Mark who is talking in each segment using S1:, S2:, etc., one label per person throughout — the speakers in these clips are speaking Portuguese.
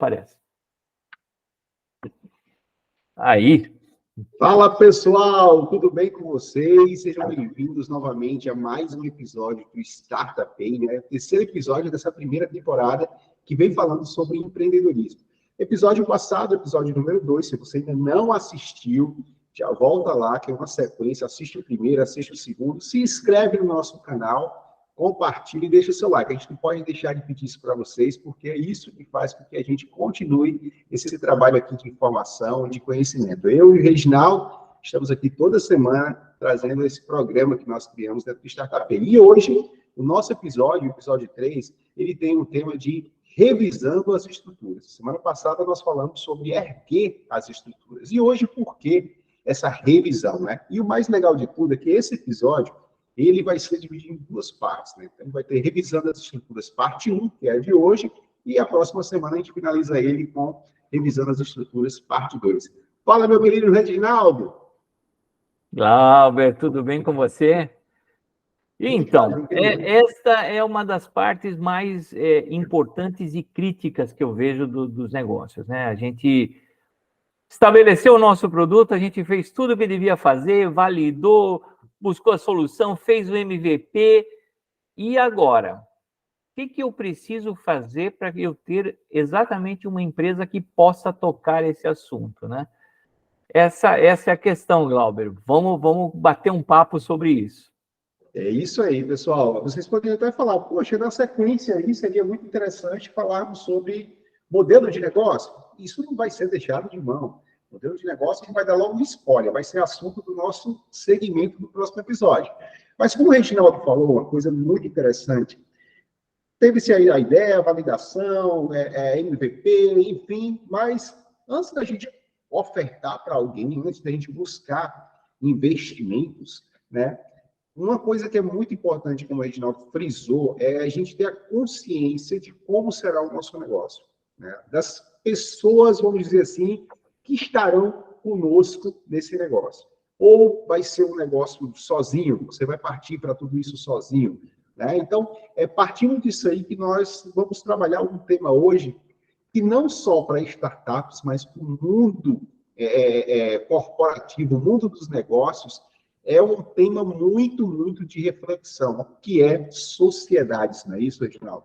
S1: Parece. Aí.
S2: Fala, pessoal, tudo bem com vocês? Sejam bem-vindos novamente a mais um episódio do Startup, né? O terceiro episódio dessa primeira temporada que vem falando sobre empreendedorismo. Episódio passado, episódio número 2, se você ainda não assistiu, já volta lá, que é uma sequência, assiste o primeiro, assiste o segundo, se inscreve no nosso canal, compartilhe e deixa o seu like. A gente não pode deixar de pedir isso para vocês, porque é isso que faz com que a gente continue esse trabalho aqui de informação, de conhecimento. Eu e o Reginaldo estamos aqui toda semana trazendo esse programa que nós criamos dentro do Startup. E hoje, o nosso episódio, o episódio 3, ele tem um tema de revisando as estruturas. Semana passada nós falamos sobre erguer as estruturas. E hoje, por que essa revisão, né? E o mais legal de tudo é que esse episódio ele vai ser dividido em duas partes, né? Então, vai ter revisando as estruturas, parte 1, que é a de hoje, e a próxima semana a gente finaliza ele com revisando as estruturas, parte 2. Fala, meu querido Reginaldo!
S1: Glauber, tudo bem com você? Então, esta é uma das partes mais importantes e críticas que eu vejo dos negócios, né? A gente estabeleceu o nosso produto, a gente fez tudo o que devia fazer, validou, buscou a solução, fez o MVP, e agora? O que eu preciso fazer para eu ter exatamente uma empresa que possa tocar esse assunto, né? Essa é a questão, Glauber. Vamos bater um papo sobre isso.
S2: É isso aí, pessoal. Vocês poderiam até falar, poxa, na sequência aí seria muito interessante falarmos sobre modelo de negócio. Isso não vai ser deixado de mão. Modelo de negócio, a gente vai dar logo um spoiler, vai ser assunto do nosso segmento do próximo episódio. Mas como o Reginaldo falou, uma coisa muito interessante, teve-se aí a ideia, a validação, MVP, enfim, mas antes da gente ofertar para alguém, antes da gente buscar investimentos, né? Uma coisa que é muito importante, como o Reginaldo frisou, é a gente ter a consciência de como será o nosso negócio, né? Das pessoas, vamos dizer assim, que estarão conosco nesse negócio. Ou vai ser um negócio sozinho, você vai partir para tudo isso sozinho, né? Então, partindo disso aí que nós vamos trabalhar um tema hoje que não só para startups, mas para o mundo corporativo, o mundo dos negócios, é um tema muito, muito de reflexão, que é sociedades, não é isso, Reginaldo?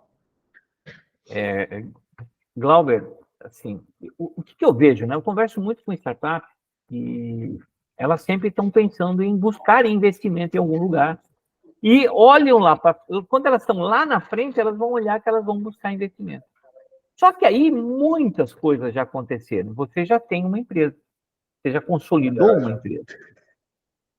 S1: Glauber, assim, o que eu vejo, né? Eu converso muito com startups e elas sempre estão pensando em buscar investimento em algum lugar e olham lá, quando elas estão lá na frente, elas vão olhar que elas vão buscar investimento. Só que aí muitas coisas já aconteceram. Você já tem uma empresa, você já consolidou uma empresa.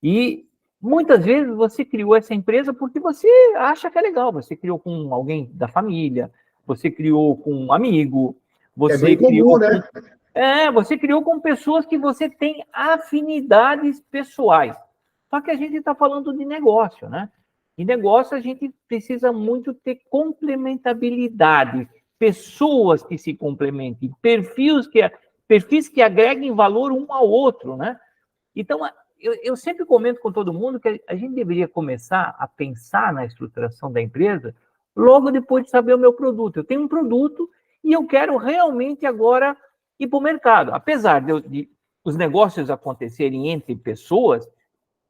S1: E muitas vezes você criou essa empresa porque você acha que é legal. Você criou com alguém da família, você criou com um amigo, você criou
S2: comum, né?
S1: Você criou com pessoas que você tem afinidades pessoais. Só que a gente está falando de negócio, né? E negócio a gente precisa muito ter complementabilidade, pessoas que se complementem, perfis que agreguem valor um ao outro, né? Então, eu sempre comento com todo mundo que a gente deveria começar a pensar na estruturação da empresa logo depois de saber o meu produto. Eu tenho um produto e eu quero realmente agora ir para o mercado. Apesar de os negócios acontecerem entre pessoas,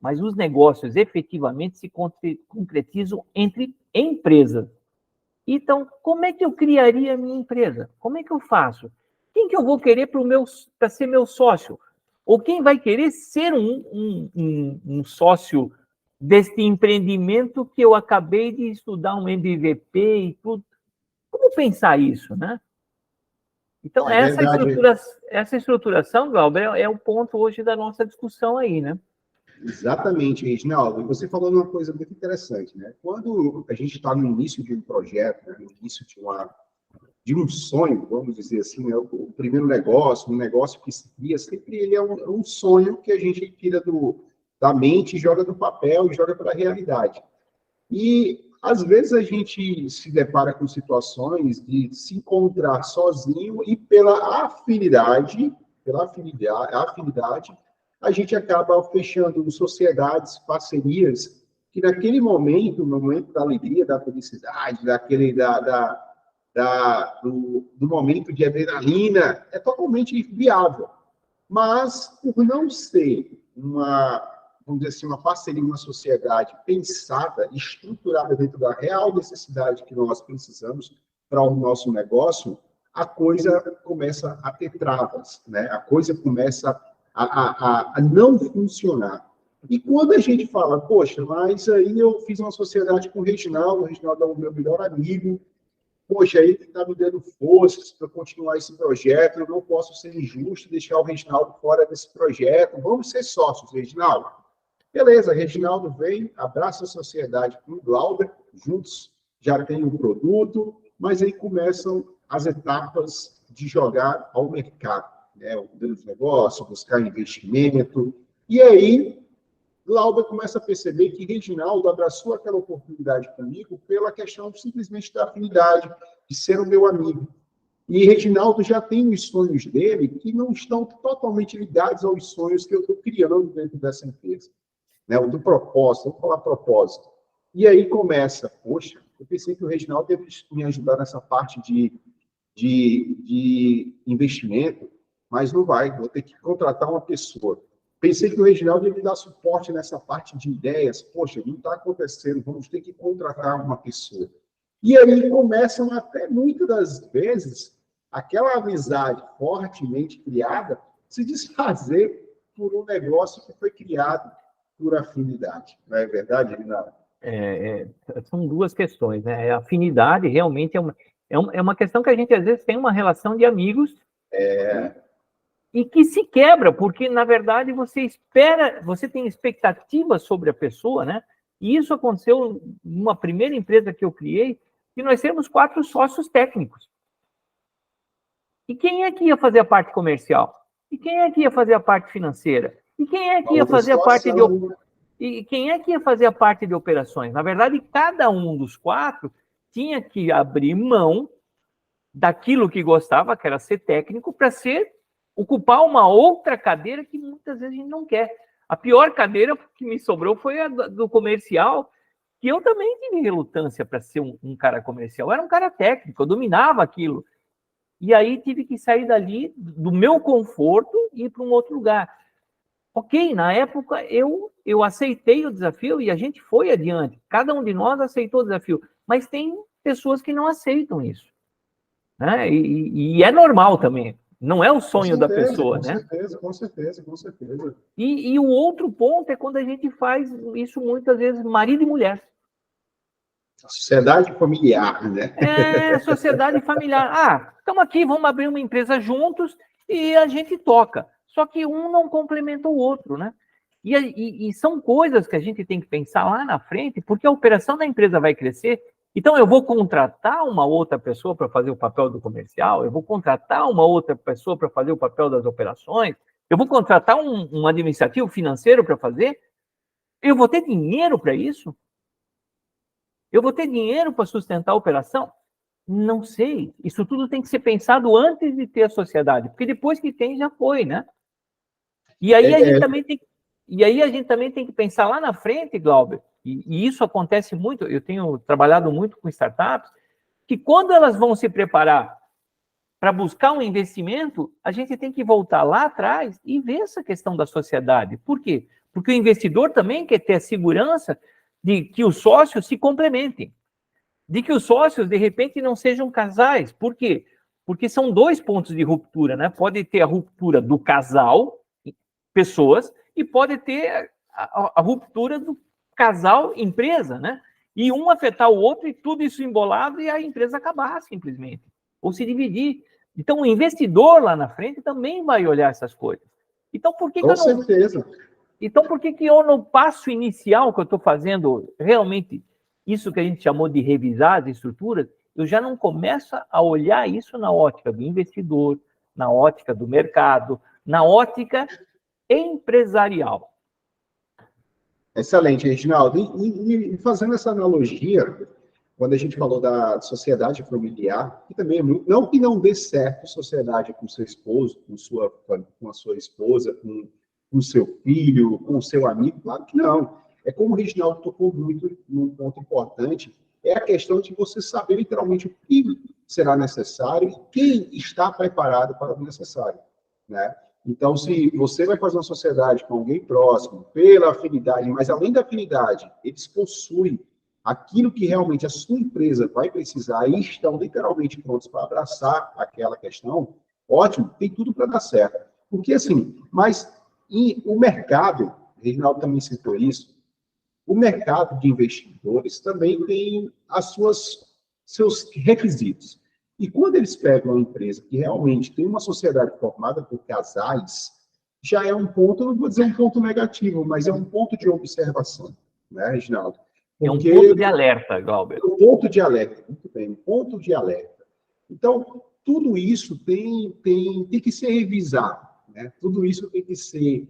S1: mas os negócios efetivamente se concretizam entre empresas. Então, como é que eu criaria a minha empresa? Como é que eu faço? Quem que eu vou querer para ser meu sócio? Ou quem vai querer ser um sócio deste empreendimento que eu acabei de estudar um MVP e tudo? Como pensar isso, né? Então, essa estruturação, Glauber, é o ponto hoje da nossa discussão aí, né?
S2: Exatamente, Reginaldo. Você falou uma coisa muito interessante, né? Quando a gente está no início de um projeto, né? No início de um sonho, vamos dizer assim, né? O primeiro negócio, um negócio que se cria, sempre ele é um sonho que a gente tira da mente, joga do papel e joga para a realidade. E, às vezes, a gente se depara com situações de se encontrar sozinho e pela afinidade, a gente acaba fechando sociedades, parcerias, que naquele momento, no momento da alegria, da felicidade, do momento de adrenalina, é totalmente viável. Mas, por não ser vamos dizer assim, uma parceria, uma sociedade pensada, estruturada dentro da real necessidade que nós precisamos para o nosso negócio, a coisa começa a ter travas, né? A coisa começa a não funcionar. E quando a gente fala, poxa, mas aí eu fiz uma sociedade com o Reginaldo é o meu melhor amigo, poxa, ele está me dando forças para continuar esse projeto, eu não posso ser injusto e deixar o Reginaldo fora desse projeto, vamos ser sócios, Reginaldo. Beleza, Reginaldo vem, abraça a sociedade com o Glauber, juntos já tem um produto, mas aí começam as etapas de jogar ao mercado, né? O modelo de negócio, buscar investimento, e aí Glauber começa a perceber que Reginaldo abraçou aquela oportunidade comigo pela questão simplesmente da afinidade, de ser o meu amigo. E Reginaldo já tem os sonhos dele que não estão totalmente ligados aos sonhos que eu estou criando dentro dessa empresa. Né? O do propósito, vamos falar propósito. E aí começa, poxa, eu pensei que o Reginaldo deve me ajudar nessa parte de investimento, mas não vai, vou ter que contratar uma pessoa. Pensei que o Reginaldo ia me dar suporte nessa parte de ideias. Poxa, não está acontecendo, vamos ter que contratar uma pessoa. E aí começam até, muitas das vezes, aquela amizade fortemente criada se desfazer por um negócio que foi criado por afinidade. Não é verdade, Reginaldo?
S1: São duas questões, né? A afinidade realmente é uma questão que a gente, às vezes, tem uma relação de amigos e que se quebra, porque, na verdade, você tem expectativas sobre a pessoa, né? E isso aconteceu numa primeira empresa que eu criei, que nós temos 4 sócios técnicos. E quem é que ia fazer a parte comercial? E quem é que ia fazer a parte financeira? E quem é que ia fazer a parte E quem é que ia fazer a parte de operações? Na verdade, cada um dos 4 tinha que abrir mão daquilo que gostava, que era ser técnico, para ocupar uma outra cadeira que muitas vezes a gente não quer. A pior cadeira que me sobrou foi a do comercial, que eu também tive relutância para ser um cara comercial. Eu era um cara técnico, eu dominava aquilo. E aí tive que sair dali, do meu conforto, e ir para um outro lugar. Ok, na época eu aceitei o desafio e a gente foi adiante. Cada um de nós aceitou o desafio. Mas tem pessoas que não aceitam isso. Né? E é normal também. Não é o sonho da pessoa, né?
S2: Com certeza.
S1: E o outro ponto é quando a gente faz isso muitas vezes, marido e mulher.
S2: Sociedade familiar, né?
S1: Sociedade familiar. Estamos aqui, vamos abrir uma empresa juntos e a gente toca. Só que um não complementa o outro, né? E são coisas que a gente tem que pensar lá na frente, porque a operação da empresa vai crescer. Então, eu vou contratar uma outra pessoa para fazer o papel do comercial, eu vou contratar uma outra pessoa para fazer o papel das operações, eu vou contratar um administrativo financeiro para fazer. Eu vou ter dinheiro para isso? Eu vou ter dinheiro para sustentar a operação? Não sei. Isso tudo tem que ser pensado antes de ter a sociedade, porque depois que tem, já foi, né? E aí a gente também tem que pensar lá na frente, Glauber, e isso acontece muito, eu tenho trabalhado muito com startups, que quando elas vão se preparar para buscar um investimento, a gente tem que voltar lá atrás e ver essa questão da sociedade. Por quê? Porque o investidor também quer ter a segurança de que os sócios se complementem, de que os sócios, de repente, não sejam casais. Por quê? Porque são 2 pontos de ruptura, né? Pode ter a ruptura do casal, pessoas, e pode ter a ruptura do casal empresa, né? E um afetar o outro e tudo isso embolado e a empresa acabar simplesmente, ou se dividir. Então, o investidor lá na frente também vai olhar essas coisas. Então, por que
S2: certeza.
S1: Então, por que eu, no passo inicial que eu estou fazendo, realmente, isso que a gente chamou de revisar as estruturas, eu já não começo a olhar isso na ótica do investidor, na ótica do mercado, na ótica empresarial.
S2: Excelente, Reginaldo. E fazendo essa analogia, quando a gente falou da sociedade familiar, que também é muito, não que não dê certo sociedade com seu esposo, com a sua esposa, com o seu filho, com o seu amigo, claro que não. É como o Reginaldo tocou muito num ponto importante, é a questão de você saber literalmente o que será necessário e quem está preparado para o necessário, né? Então, se você vai fazer uma sociedade com alguém próximo, pela afinidade, mas além da afinidade, eles possuem aquilo que realmente a sua empresa vai precisar e estão literalmente prontos para abraçar aquela questão, ótimo, tem tudo para dar certo. Porque, assim, mas o mercado, o Reginaldo também citou isso, o mercado de investidores também tem seus requisitos. E quando eles pegam uma empresa que realmente tem uma sociedade formada por casais, já é um ponto, não vou dizer um ponto negativo, mas é um ponto de observação, né, Reginaldo?
S1: É um
S2: Porque
S1: ponto de alerta, Glauber.
S2: um ponto de alerta, muito bem, um ponto de alerta. Então, tudo isso tem que ser revisado, né? Tudo isso tem que ser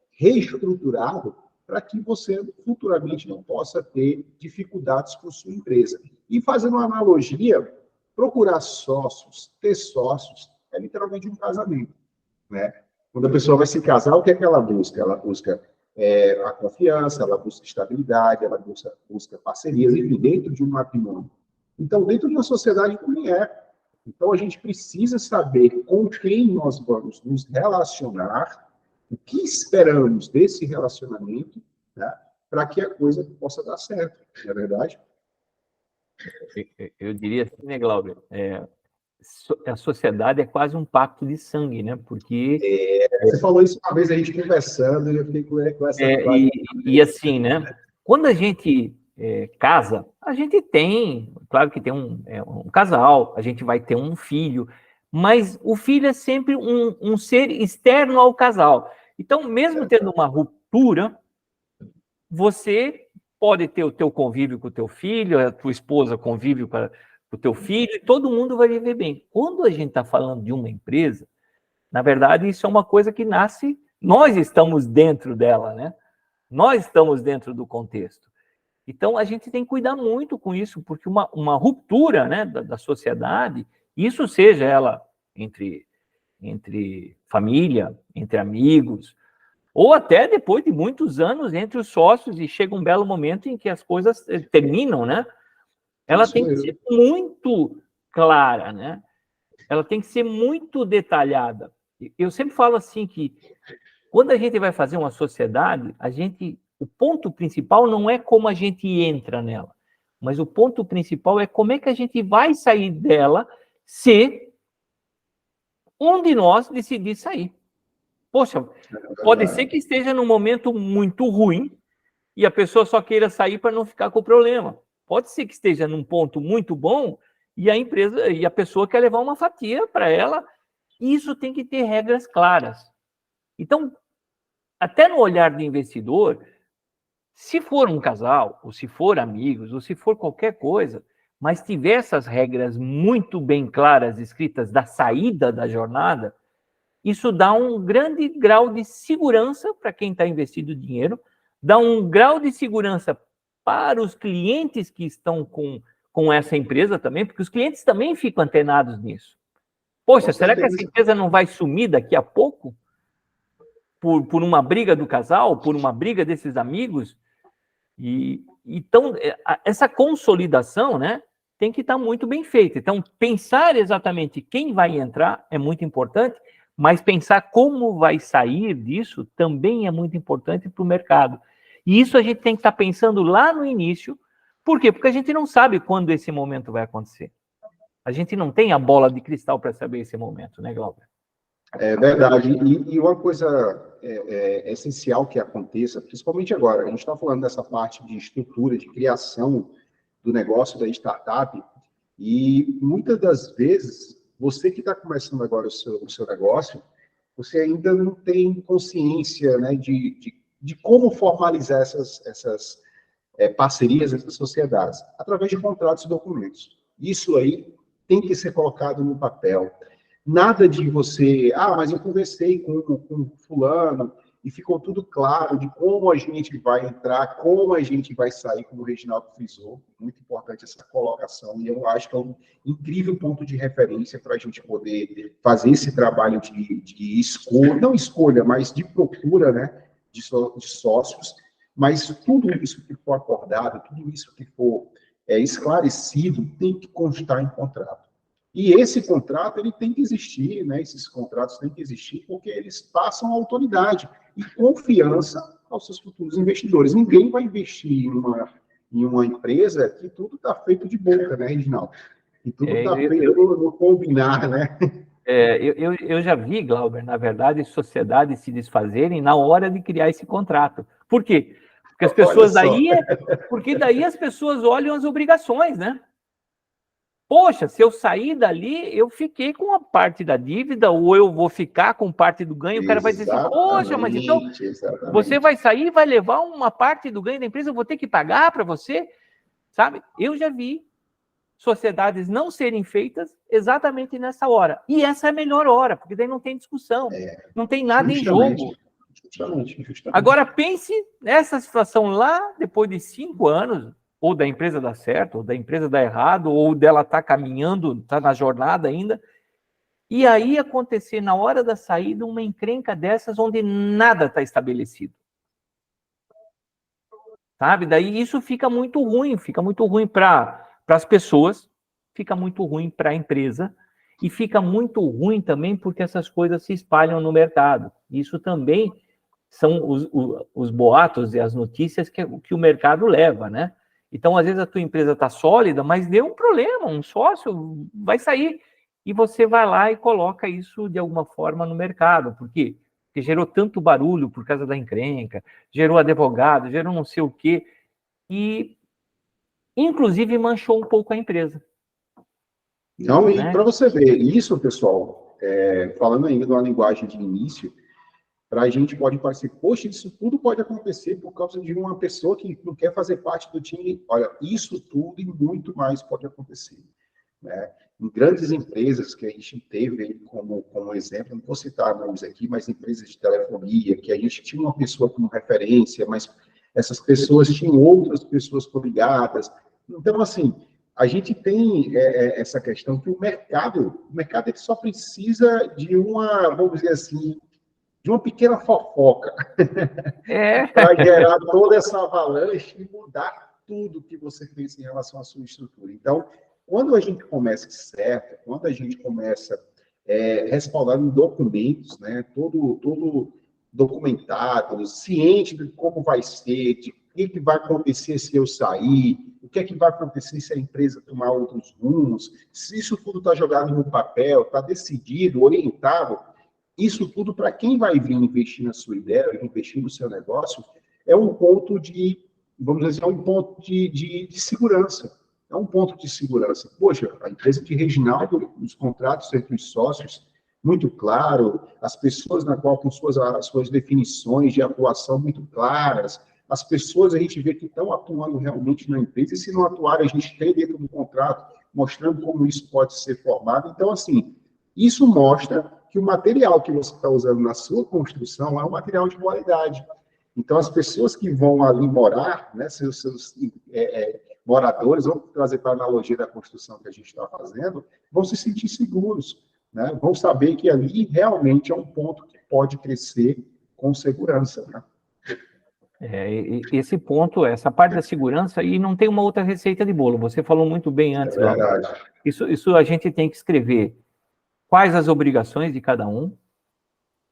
S2: reestruturado para que você futuramente não possa ter dificuldades com sua empresa. E fazendo uma analogia, procurar sócios, ter sócios, é literalmente um casamento, né? Quando a pessoa vai se casar, o que é que ela busca? Ela busca a confiança, ela busca estabilidade, ela busca parcerias, enfim, dentro de um matrimônio. Então, dentro de uma sociedade também é. Então, a gente precisa saber com quem nós vamos nos relacionar, o que esperamos desse relacionamento, né, para que a coisa possa dar certo, não é verdade?
S1: Eu diria assim, né, Glauber? A sociedade é quase um pacto de sangue, né? Porque
S2: Você falou isso uma vez, a gente conversando, e eu fiquei com essa frase.
S1: e assim, né? Quando a gente casa, a gente tem, claro que tem um casal, a gente vai ter um filho, mas o filho é sempre um ser externo ao casal. Então, mesmo tendo uma ruptura, você pode ter o teu convívio com o teu filho, a tua esposa convívio com o teu filho, e todo mundo vai viver bem. Quando a gente está falando de uma empresa, na verdade, isso é uma coisa que nasce, nós estamos dentro dela, né? Nós estamos dentro do contexto. Então, a gente tem que cuidar muito com isso, porque uma ruptura, né, da sociedade, isso seja ela entre família, entre amigos, ou até depois de muitos anos entre os sócios, e chega um belo momento em que as coisas terminam, né? Ela
S2: Isso
S1: tem que
S2: mesmo.
S1: ser muito clara, né? Ela tem que ser muito detalhada. Eu sempre falo assim que quando a gente vai fazer uma sociedade, o ponto principal não é como a gente entra nela, mas o ponto principal é como é que a gente vai sair dela se um de nós decidir sair. Poxa, pode ser que esteja num momento muito ruim e a pessoa só queira sair para não ficar com o problema. Pode ser que esteja num ponto muito bom e a empresa e a pessoa quer levar uma fatia para ela. E isso tem que ter regras claras. Então, até no olhar do investidor, se for um casal, ou se for amigos, ou se for qualquer coisa, mas tiver essas regras muito bem claras, escritas da saída da jornada, isso dá um grande grau de segurança para quem está investindo dinheiro, dá um grau de segurança para os clientes que estão com essa empresa também, porque os clientes também ficam antenados nisso. Poxa, será que essa empresa não vai sumir daqui a pouco? Por uma briga do casal, por uma briga desses amigos? Então, essa consolidação, né, tem que estar muito bem feita. Então, pensar exatamente quem vai entrar é muito importante, mas pensar como vai sair disso também é muito importante para o mercado. E isso a gente tem que estar pensando lá no início. Por quê? Porque a gente não sabe quando esse momento vai acontecer. A gente não tem a bola de cristal para saber esse momento, né, Glauber?
S2: É verdade. E uma coisa essencial que aconteça, principalmente agora, a gente está falando dessa parte de estrutura, de criação do negócio da startup, e muitas das vezes, você que está começando agora o seu negócio, você ainda não tem consciência, né, de como formalizar essas parcerias, essas sociedades, através de contratos e documentos. Isso aí tem que ser colocado no papel. Nada de você, mas eu conversei com fulano e ficou tudo claro de como a gente vai entrar, como a gente vai sair, como o Reginaldo frisou. Muito importante essa colocação, e eu acho que é um incrível ponto de referência para a gente poder fazer esse trabalho de escolha, não escolha, mas de procura, né, de sócios, mas tudo isso que for acordado, tudo isso que for esclarecido tem que constar em contrato. E esse contrato, ele tem que existir, né? Esses contratos têm que existir porque eles passam autoridade e confiança aos seus futuros investidores. Ninguém vai investir em uma empresa que tudo está feito de boca, né, Reginaldo? E tudo está feito no combinar, né?
S1: Eu já vi, Glauber, na verdade, sociedades se desfazerem na hora de criar esse contrato. Por quê? Porque as pessoas daí as pessoas olham as obrigações, né? Poxa, se eu sair dali, eu fiquei com a parte da dívida, ou eu vou ficar com parte do ganho, o cara vai dizer assim, poxa, mas então você vai sair e vai levar uma parte do ganho da empresa, eu vou ter que pagar para você, sabe? Eu já vi sociedades não serem feitas exatamente nessa hora. E essa é a melhor hora, porque daí não tem discussão, não tem nada em jogo.
S2: Justamente.
S1: Agora, pense nessa situação lá, depois de 5 anos, ou da empresa dar certo, ou da empresa dar errado, ou dela estar caminhando, está na jornada ainda, e aí acontecer na hora da saída uma encrenca dessas onde nada está estabelecido. Sabe? Daí isso fica muito ruim para as pessoas, fica muito ruim para a empresa, e fica muito ruim também porque essas coisas se espalham no mercado. Isso também são os boatos e as notícias que o mercado leva, né? Então, às vezes, a tua empresa está sólida, mas deu um problema, um sócio vai sair, e você vai lá e coloca isso de alguma forma no mercado. Por quê? Porque gerou tanto barulho por causa da encrenca, gerou advogado, gerou não sei o quê, e, inclusive, manchou um pouco a empresa.
S2: Não, e para você ver, isso, pessoal, falando ainda de uma linguagem de início, para a gente pode parecer, poxa, isso tudo pode acontecer por causa de uma pessoa que não quer fazer parte do time. Olha, isso tudo e muito mais pode acontecer. Né? Em grandes empresas que a gente teve como exemplo, não vou citar nomes aqui, mas empresas de telefonia, que a gente tinha uma pessoa como referência, mas essas pessoas tinham outras pessoas coligadas. Então, assim, a gente tem essa questão que o mercado ele só precisa de uma, vamos dizer assim, de uma pequena fofoca para gerar toda essa avalanche e mudar tudo que você fez em relação à sua estrutura. Então, quando a gente começa certo, quando a gente começa respaldado em documentos, né, todo documentado, ciente de como vai ser, de o que vai acontecer se eu sair, o que é que vai acontecer se a empresa tomar outros rumos, se isso tudo está jogado no papel, está decidido, orientado, isso tudo, para quem vai vir investir na sua ideia, investir no seu negócio, é um ponto de, vamos dizer, é um ponto de segurança. É um ponto de segurança. Poxa, a empresa de Reginaldo, os contratos entre os sócios, muito claro, as pessoas na qual com suas definições de atuação muito claras, as pessoas a gente vê que estão atuando realmente na empresa, e se não atuarem, a gente tem dentro do contrato, mostrando como isso pode ser formado. Então, assim, isso mostra que o material que você está usando na sua construção é um material de qualidade. Então, as pessoas que vão ali morar, né, seus moradores, vamos trazer para a analogia da construção que a gente está fazendo, vão se sentir seguros, né? Vão saber que ali realmente é um ponto que pode crescer com segurança. Né?
S1: Esse ponto, essa parte da segurança, e não tem uma outra receita de bolo. Você falou muito bem antes, Glauber. Isso a gente tem que escrever quais as obrigações de cada um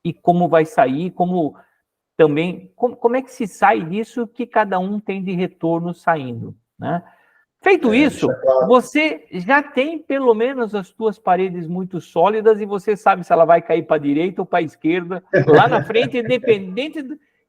S1: e como vai sair, como é que se sai disso que cada um tem de retorno saindo, né? Feito isso, você já tem pelo menos as suas paredes muito sólidas e você sabe se ela vai cair para a direita ou para a esquerda, lá na frente,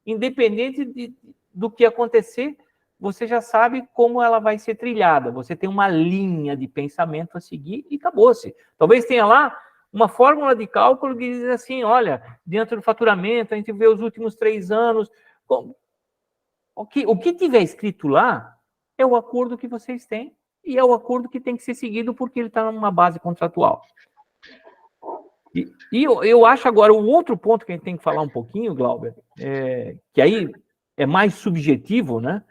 S1: independente do que acontecer, você já sabe como ela vai ser trilhada. Você tem uma linha de pensamento a seguir e acabou-se. Talvez tenha lá uma fórmula de cálculo que diz assim, olha, dentro do faturamento, a gente vê os últimos 3 anos. O que tiver escrito lá é o acordo que vocês têm e é o acordo que tem que ser seguido porque ele está numa base contratual. E eu acho agora, o outro ponto que a gente tem que falar um pouquinho, Glauber, que aí é mais subjetivo, né?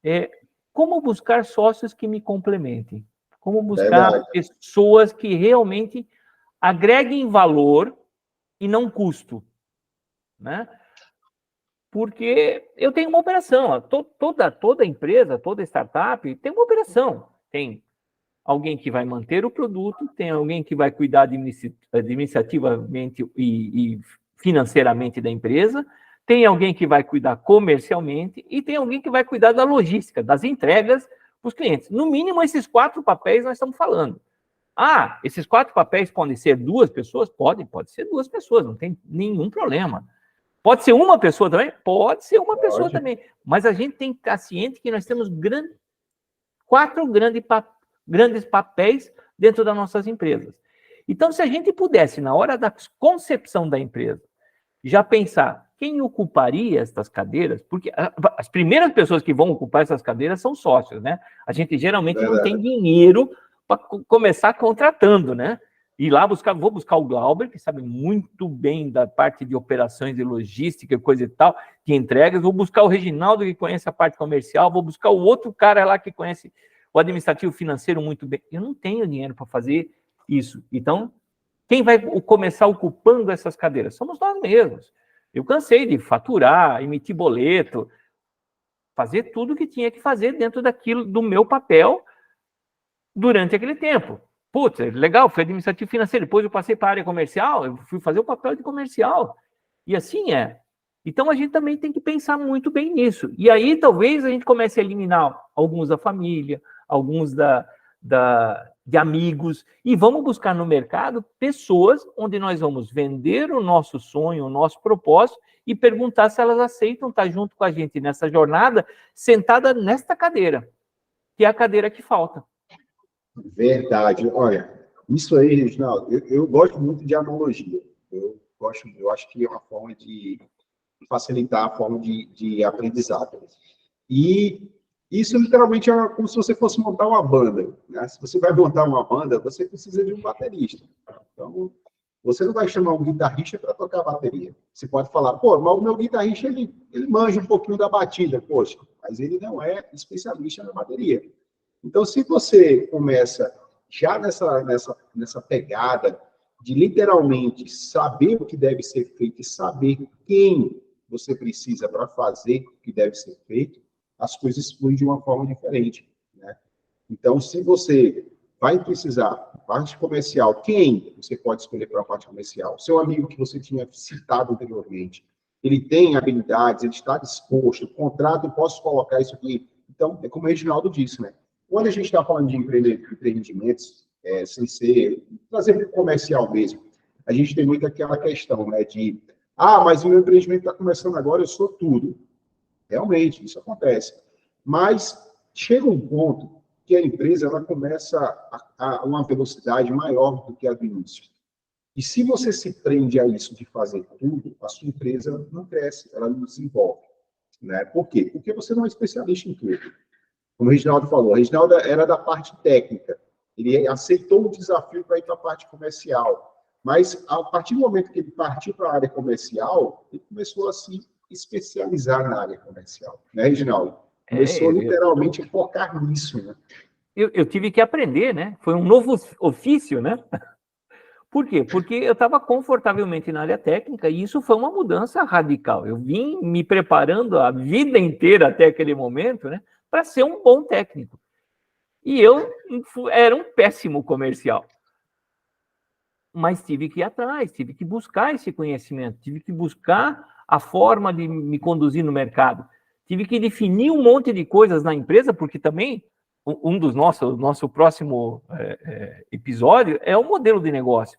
S1: É como buscar sócios que me complementem. Como buscar pessoas que realmente agreguem valor e não custo, né? Porque eu tenho uma operação, toda empresa, toda startup tem uma operação. Tem alguém que vai manter o produto, tem alguém que vai cuidar administrativamente e financeiramente da empresa, tem alguém que vai cuidar comercialmente e tem alguém que vai cuidar da logística, das entregas para os clientes. No mínimo, esses 4 papéis nós estamos falando. Ah, esses 4 papéis podem ser 2 pessoas? Pode ser 2 pessoas, não tem nenhum problema. Pode ser uma pessoa também? Pode ser uma pessoa também. Mas a gente tem que estar ciente que nós temos 4 grandes papéis dentro das nossas empresas. Então, se a gente pudesse, na hora da concepção da empresa, já pensar quem ocuparia essas cadeiras, porque as primeiras pessoas que vão ocupar essas cadeiras são sócios, né? A gente geralmente não tem dinheiro para começar contratando, né? Ir lá vou buscar o Glauber, que sabe muito bem da parte de operações de logística, coisa e tal, de entregas, vou buscar o Reginaldo, que conhece a parte comercial, vou buscar o outro cara lá que conhece o administrativo financeiro muito bem. Eu não tenho dinheiro para fazer isso. Então, quem vai começar ocupando essas cadeiras? Somos nós mesmos. Eu cansei de faturar, emitir boleto, fazer tudo o que tinha que fazer dentro daquilo, do meu papel, durante aquele tempo. Putz, legal, fui administrativo financeiro, depois eu passei para a área comercial, eu fui fazer o papel de comercial. E assim é. Então, a gente também tem que pensar muito bem nisso. E aí, talvez, a gente comece a eliminar alguns da família, alguns de amigos, e vamos buscar no mercado pessoas onde nós vamos vender o nosso sonho, o nosso propósito, e perguntar se elas aceitam estar junto com a gente nessa jornada, sentada nesta cadeira, que é a cadeira que falta.
S2: Verdade. Olha, isso aí, Reginaldo, eu gosto muito de analogia. Eu acho que é uma forma de facilitar a forma de aprendizado. E isso, literalmente, é como se você fosse montar uma banda, né? Se você vai montar uma banda, você precisa de um baterista. Então, você não vai chamar um guitarrista para tocar a bateria. Você pode falar, pô, mas o meu guitarrista, ele manja um pouquinho da batida, poxa, mas ele não é especialista na bateria. Então, se você começa já nessa pegada de literalmente saber o que deve ser feito e saber quem você precisa para fazer o que deve ser feito, as coisas fluem de uma forma diferente, né? Então, se você vai precisar, parte comercial, quem você pode escolher para a parte comercial? Seu amigo que você tinha citado anteriormente, ele tem habilidades, ele está disposto, contrato, posso colocar isso aqui. Então, é como o Reginaldo disse, né? Quando a gente está falando de empreendimentos, sem ser, trazer para o comercial mesmo, a gente tem muito aquela questão, né, de, mas o meu empreendimento está começando agora, eu sou tudo. Realmente, isso acontece. Mas chega um ponto que a empresa ela começa a uma velocidade maior do que a do início. E se você se prende a isso de fazer tudo, a sua empresa não cresce, ela não desenvolve, né? Por quê? Porque você não é especialista em tudo. Como o Reginaldo falou, o Reginaldo era da parte técnica. Ele aceitou o desafio para ir para a parte comercial. Mas, a partir do momento que ele partiu para a área comercial, ele começou a se especializar na área comercial. Né, Reginaldo? Começou literalmente a focar nisso, né?
S1: Eu tive que aprender, né? Foi um novo ofício, né? Por quê? Porque eu estava confortavelmente na área técnica e isso foi uma mudança radical. Eu vim me preparando a vida inteira até aquele momento, né? Para ser um bom técnico. E eu era um péssimo comercial. Mas tive que ir atrás, tive que buscar esse conhecimento, tive que buscar a forma de me conduzir no mercado. Tive que definir um monte de coisas na empresa, porque também um dos nosso próximo episódio é o modelo de negócio.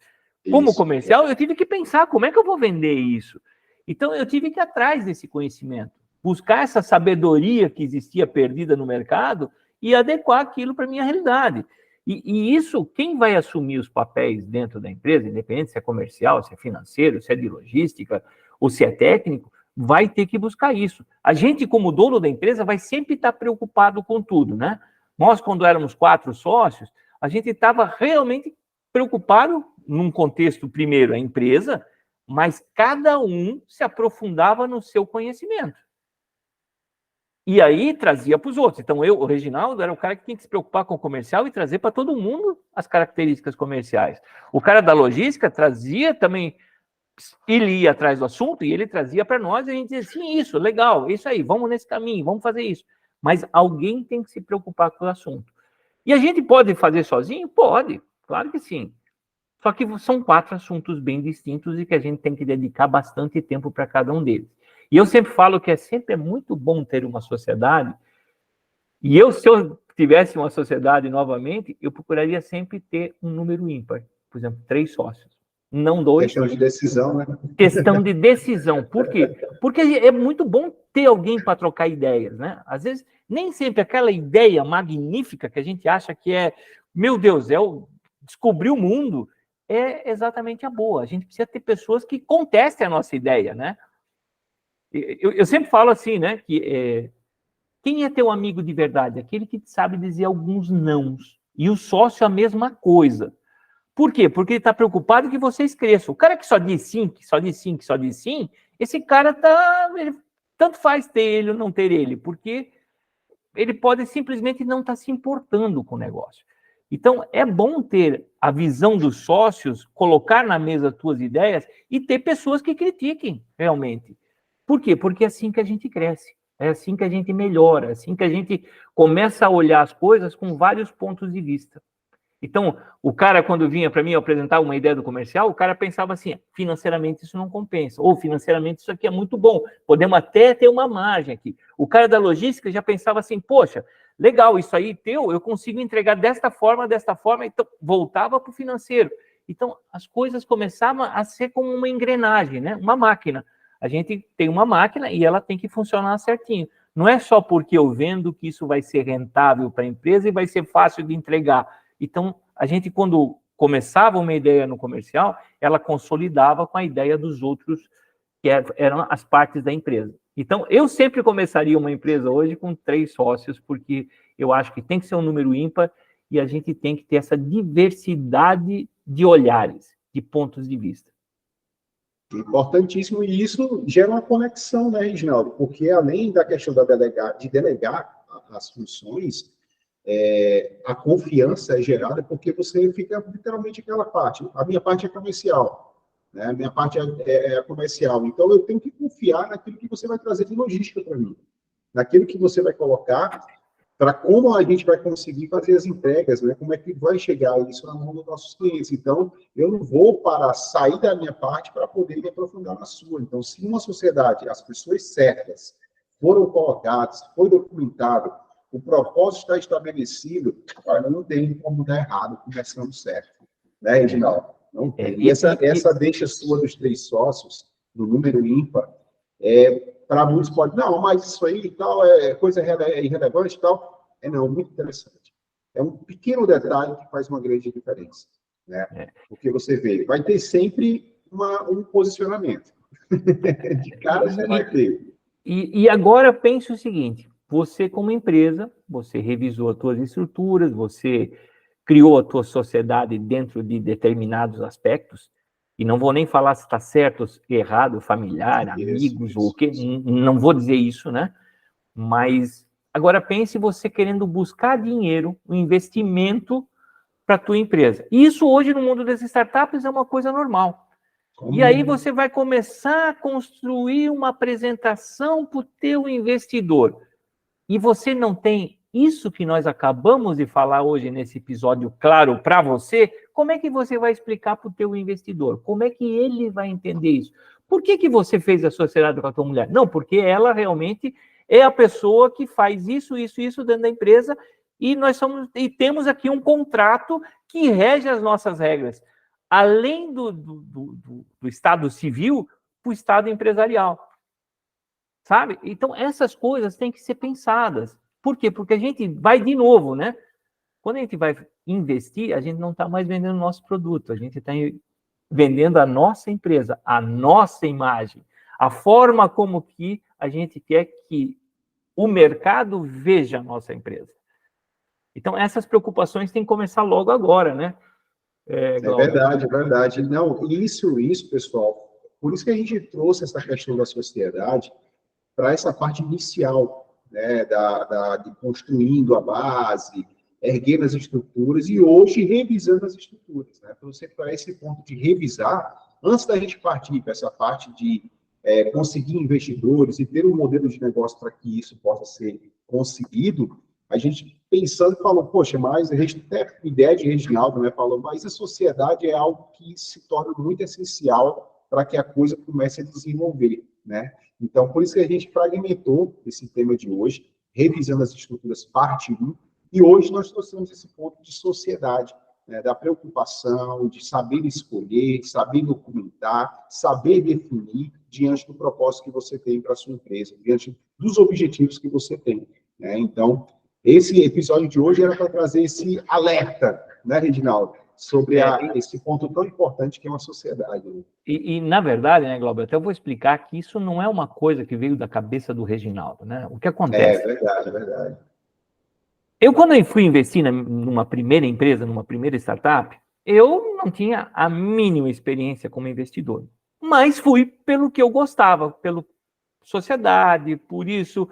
S1: Como comercial, eu tive que pensar como é que eu vou vender isso. Então, eu tive que ir atrás desse conhecimento, buscar essa sabedoria que existia perdida no mercado e adequar aquilo para a minha realidade. E isso, quem vai assumir os papéis dentro da empresa, independente se é comercial, se é financeiro, se é de logística ou se é técnico, vai ter que buscar isso. A gente, como dono da empresa, vai sempre estar preocupado com tudo, né? Nós, quando éramos 4 sócios, a gente estava realmente preocupado, num contexto, primeiro, a empresa, mas cada um se aprofundava no seu conhecimento. E aí trazia para os outros. Então, o Reginaldo, era o cara que tinha que se preocupar com o comercial e trazer para todo mundo as características comerciais. O cara da logística trazia também ele ia atrás do assunto e ele trazia para nós e a gente dizia, sim, isso, legal, isso aí, vamos nesse caminho, vamos fazer isso. Mas alguém tem que se preocupar com o assunto. E a gente pode fazer sozinho? Pode, claro que sim. Só que são 4 assuntos bem distintos e que a gente tem que dedicar bastante tempo para cada um deles. E eu sempre falo que sempre é muito bom ter uma sociedade. E se eu tivesse uma sociedade novamente, eu procuraria sempre ter um número ímpar. Por exemplo, 3 sócios. Não 2.
S2: Questão de decisão, né?
S1: Questão de decisão. Por quê? Porque é muito bom ter alguém para trocar ideias, né? Às vezes, nem sempre aquela ideia magnífica que a gente acha que é, meu Deus, descobrir o mundo, é exatamente a boa. A gente precisa ter pessoas que contestem a nossa ideia, né? Eu sempre falo assim, né? Que quem é teu amigo de verdade? Aquele que sabe dizer alguns nãos. E o sócio a mesma coisa. Por quê? Porque ele está preocupado que vocês cresçam. O cara que só diz sim, que só diz sim, que só diz sim, esse cara tanto faz ter ele ou não ter ele, porque ele pode simplesmente não estar se importando com o negócio. Então, é bom ter a visão dos sócios, colocar na mesa as tuas ideias e ter pessoas que critiquem realmente. Por quê? Porque é assim que a gente cresce, é assim que a gente melhora, é assim que a gente começa a olhar as coisas com vários pontos de vista. Então, o cara, quando vinha para mim apresentar uma ideia do comercial, o cara pensava assim, financeiramente isso não compensa, ou financeiramente isso aqui é muito bom, podemos até ter uma margem aqui. O cara da logística já pensava assim, poxa, legal, isso aí teu, eu consigo entregar desta forma, então voltava para o financeiro. Então, as coisas começavam a ser como uma engrenagem, né? Uma máquina. A gente tem uma máquina e ela tem que funcionar certinho. Não é só porque eu vendo que isso vai ser rentável para a empresa e vai ser fácil de entregar. Então, a gente, quando começava uma ideia no comercial, ela consolidava com a ideia dos outros, que eram as partes da empresa. Então, eu sempre começaria uma empresa hoje com 3 sócios, porque eu acho que tem que ser um número ímpar e a gente tem que ter essa diversidade de olhares, de pontos de vista.
S2: Importantíssimo, e isso gera uma conexão, né, Reginaldo? Porque além da questão de delegar as funções, a confiança é gerada porque você fica literalmente aquela parte. A minha parte é comercial, né? A minha parte é comercial. Então, eu tenho que confiar naquilo que você vai trazer de logística para mim, naquilo que você vai colocar para como a gente vai conseguir fazer as entregas, né? Como é que vai chegar isso na mão dos nossos clientes. Então, eu não vou sair da minha parte para poder me aprofundar na sua. Então, se uma sociedade, as pessoas certas foram colocadas, foi documentado, o propósito está estabelecido, não tem como dar errado, começando certo. Né, Reginaldo? Não tem. E essa deixa sua dos 3 sócios, do número ímpar, para muitos pode, não, mas isso aí e tal, é coisa irrelevante e tal. Não, muito interessante. É um pequeno detalhe que faz uma grande diferença. Né? Porque você vê, vai ter sempre um posicionamento. De cara você vai ter.
S1: E agora pense o seguinte, você como empresa, você revisou as suas estruturas, você criou a tua sociedade dentro de determinados aspectos, e não vou nem falar se está certo ou errado, familiar, amigos, ou o quê, não vou dizer isso, né? Mas agora pense você querendo buscar dinheiro, um investimento para a tua empresa. E isso hoje no mundo das startups é uma coisa normal. E aí você vai começar a construir uma apresentação para o teu investidor. E você não tem isso que nós acabamos de falar hoje nesse episódio claro para você, como é que você vai explicar para o teu investidor? Como é que ele vai entender isso? Por que você fez a sociedade com a tua mulher? Não, porque ela realmente é a pessoa que faz isso dentro da empresa e temos aqui um contrato que rege as nossas regras. Além do Estado civil, para o Estado empresarial. Sabe? Então, essas coisas têm que ser pensadas. Por quê? Porque a gente vai de novo, né? Quando a gente vai investir, a gente não está mais vendendo o nosso produto, a gente está vendendo a nossa empresa, a nossa imagem, a forma como que a gente quer que o mercado veja a nossa empresa. Então, essas preocupações têm que começar logo agora, né?
S2: É verdade, é verdade. Não, isso, pessoal, por isso que a gente trouxe essa questão da sociedade para essa parte inicial, né, de construindo a base, erguendo as estruturas e hoje revisando as estruturas. Né? Então, você para esse ponto de revisar, Antes da gente partir para essa parte de conseguir investidores e ter um modelo de negócio para que isso possa ser conseguido, a gente pensando falou, poxa, mas a gente até ideia de Reginaldo, né, falou, mas a sociedade é algo que se torna muito essencial para que a coisa comece a desenvolver, né? Então, por isso que a gente fragmentou esse tema de hoje, revisando as estruturas parte 1, e hoje nós trouxemos esse ponto de sociedade, né, da preocupação, de saber escolher, saber documentar, saber definir diante do propósito que você tem para a sua empresa, diante dos objetivos que você tem, né? Então, esse episódio de hoje era para trazer esse alerta, né, Reginaldo, sobre esse ponto tão importante que é uma sociedade. Né?
S1: Na verdade, né, Glauber, até eu vou explicar que isso não é uma coisa que veio da cabeça do Reginaldo, né? O que acontece?
S2: É verdade, é verdade.
S1: Eu, quando eu fui investir numa primeira empresa, numa primeira startup, eu não tinha a mínima experiência como investidor. Mas fui pelo que eu gostava, pela sociedade, por isso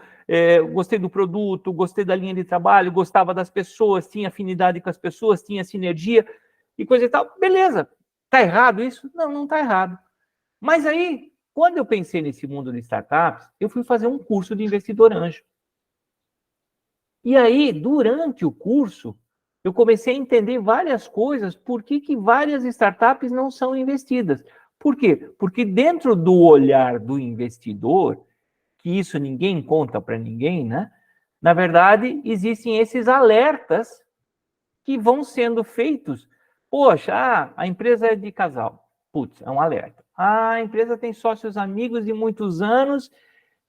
S1: gostei do produto, gostei da linha de trabalho, gostava das pessoas, tinha afinidade com as pessoas, tinha sinergia e coisa e tal. Beleza, tá errado isso? Não, não tá errado. Mas aí, quando eu pensei nesse mundo de startups, eu fui fazer um curso de investidor anjo. E aí, durante o curso, eu comecei a entender várias coisas, por que várias startups não são investidas. Por quê? Porque dentro do olhar do investidor, que isso ninguém conta para ninguém, né? Na verdade, existem esses alertas que vão sendo feitos. Poxa, a empresa é de casal. Putz, é um alerta. A empresa tem sócios amigos de muitos anos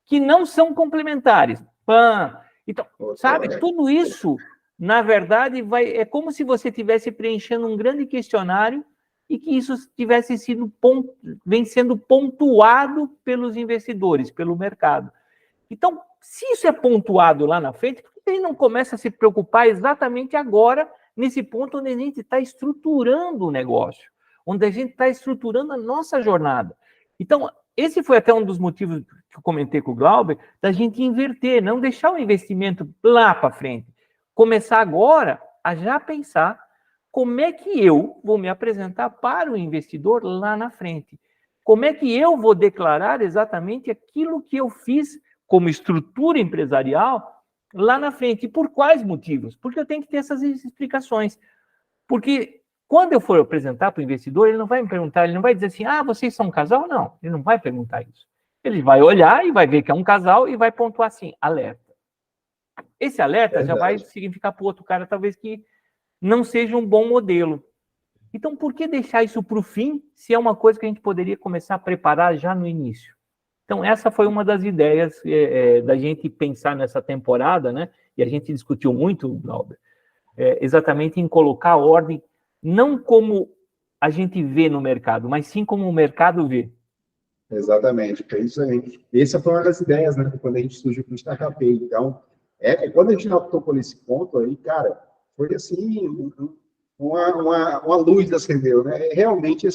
S1: que não são complementares. Pã. Então, sabe, tudo isso, na verdade, é como se você estivesse preenchendo um grande questionário e que isso tivesse sido vem sendo pontuado pelos investidores, pelo mercado. Então, se isso é pontuado lá na frente, por que a gente não começa a se preocupar exatamente agora, nesse ponto onde a gente está estruturando o negócio, onde a gente está estruturando a nossa jornada? Então, esse foi até um dos motivos que eu comentei com o Glauber, da gente inverter, não deixar o investimento lá para frente. Começar agora a já pensar como é que eu vou me apresentar para o investidor lá na frente. Como é que eu vou declarar exatamente aquilo que eu fiz como estrutura empresarial lá na frente. E por quais motivos? Porque eu tenho que ter essas explicações. Porque quando eu for apresentar para o investidor, ele não vai me perguntar, ele não vai dizer assim, vocês são um casal? Não, ele não vai perguntar isso. Ele vai olhar e vai ver que é um casal e vai pontuar assim, alerta. Esse alerta já vai significar para o outro cara, talvez, que não seja um bom modelo. Então, por que deixar isso para o fim, se é uma coisa que a gente poderia começar a preparar já no início? Então, essa foi uma das ideias da gente pensar nessa temporada, né? E a gente discutiu muito, Glauber, exatamente em colocar a ordem, não como a gente vê no mercado, mas sim como o mercado vê.
S2: Exatamente, é isso aí. Essa foi uma das ideias, né? Quando a gente surgiu com o Startup. Então, quando a gente tocou nesse ponto aí, cara, foi assim, uma luz acendeu, né? Realmente,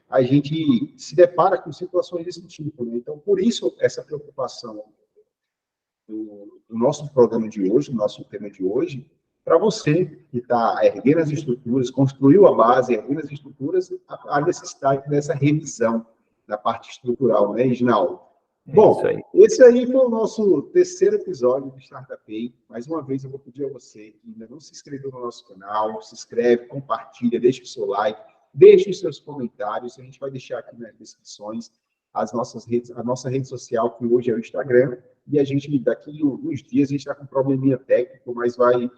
S2: a gente se depara com situações desse tipo, né? Então, por isso, essa preocupação do nosso programa de hoje, do nosso tema de hoje, para você que está erguendo as estruturas, construiu a base, erguendo as estruturas, a necessidade dessa revisão da parte estrutural, né, Reginaldo? Bom, esse aí foi o nosso terceiro episódio do Startup Pay. Mais uma vez, eu vou pedir a você que ainda não se inscreveu no nosso canal, se inscreve, compartilha, deixa o seu like, deixe os seus comentários. A gente vai deixar aqui nas descrições a nossa rede social, que hoje é o Instagram, e a gente, daqui uns dias, a gente está com um probleminha técnico, mas vai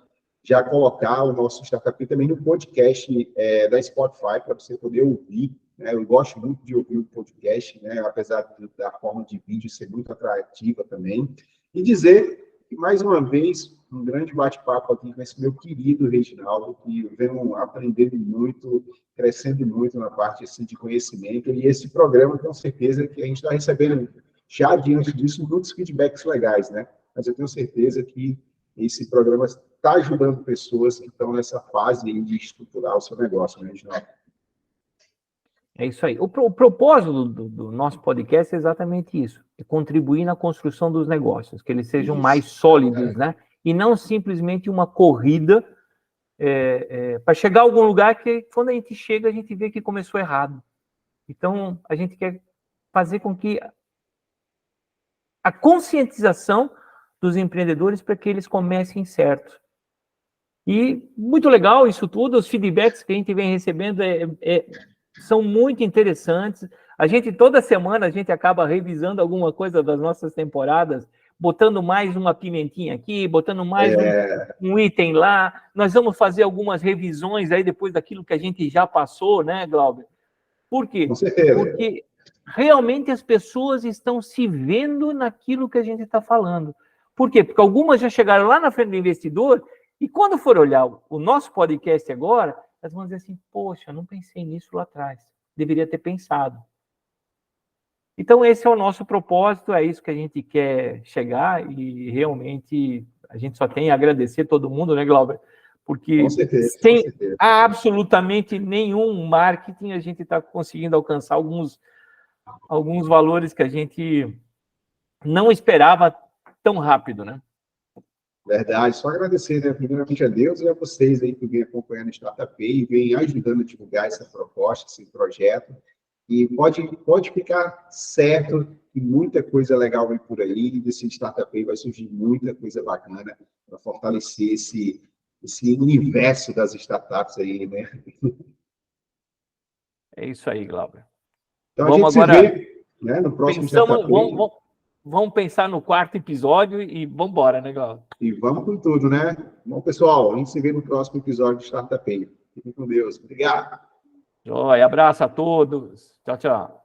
S2: já colocar o nosso Startup também no podcast da Spotify, para você poder ouvir, né? Eu gosto muito de ouvir o podcast, né? Apesar da forma de vídeo ser muito atrativa também. E dizer que, mais uma vez, um grande bate-papo aqui com esse meu querido Reginaldo, que vem aprendendo muito, crescendo muito na parte assim, de conhecimento. E esse programa, tenho certeza que a gente está recebendo, já diante disso, muitos feedbacks legais, né? Mas eu tenho certeza que esse programa está ajudando pessoas que estão nessa fase de estruturar o seu negócio, né, Reginaldo?
S1: É isso aí. O propósito do nosso podcast é exatamente isso, é contribuir na construção dos negócios, que eles sejam mais sólidos, né? E não simplesmente uma corrida para chegar a algum lugar que, quando a gente chega, a gente vê que começou errado. Então, a gente quer fazer com que a conscientização dos empreendedores para que eles comecem certo. E muito legal isso tudo, os feedbacks que a gente vem recebendo são muito interessantes. A gente, toda semana, a gente acaba revisando alguma coisa das nossas temporadas, botando mais uma pimentinha aqui, botando mais um item lá. Nós vamos fazer algumas revisões aí depois daquilo que a gente já passou, né, Glauber? Por quê?
S2: Com certeza.
S1: Porque realmente as pessoas estão se vendo naquilo que a gente está falando. Por quê? Porque algumas já chegaram lá na frente do investidor e quando for olhar o nosso podcast agora, elas vão dizer assim, poxa, não pensei nisso lá atrás. Deveria ter pensado. Então, esse é o nosso propósito, é isso que a gente quer chegar e realmente a gente só tem a agradecer todo mundo, né, Glauber? Porque
S2: com certeza,
S1: sem
S2: com certeza.
S1: absolutamente nenhum marketing, a gente está conseguindo alcançar alguns valores que a gente não esperava tão rápido, né?
S2: Verdade, só agradecer, né? Primeiramente a Deus e a vocês aí que vêm acompanhando a Startup e vêm ajudando a divulgar essa proposta, esse projeto. E pode ficar certo que muita coisa legal vem por aí, desse Startup vai surgir muita coisa bacana para fortalecer esse universo das startups aí, né?
S1: É isso aí, Glauber.
S2: Então
S1: Vamos
S2: a gente
S1: agora,
S2: se vê, né, no próximo Startup.
S1: Vamos pensar no quarto episódio e vamos embora, né, Glauber?
S2: E vamos com tudo, né? Bom, pessoal, a gente se vê no próximo episódio de Startup. Fiquem com Deus. Obrigado.
S1: Joia, abraço a todos. Tchau, tchau.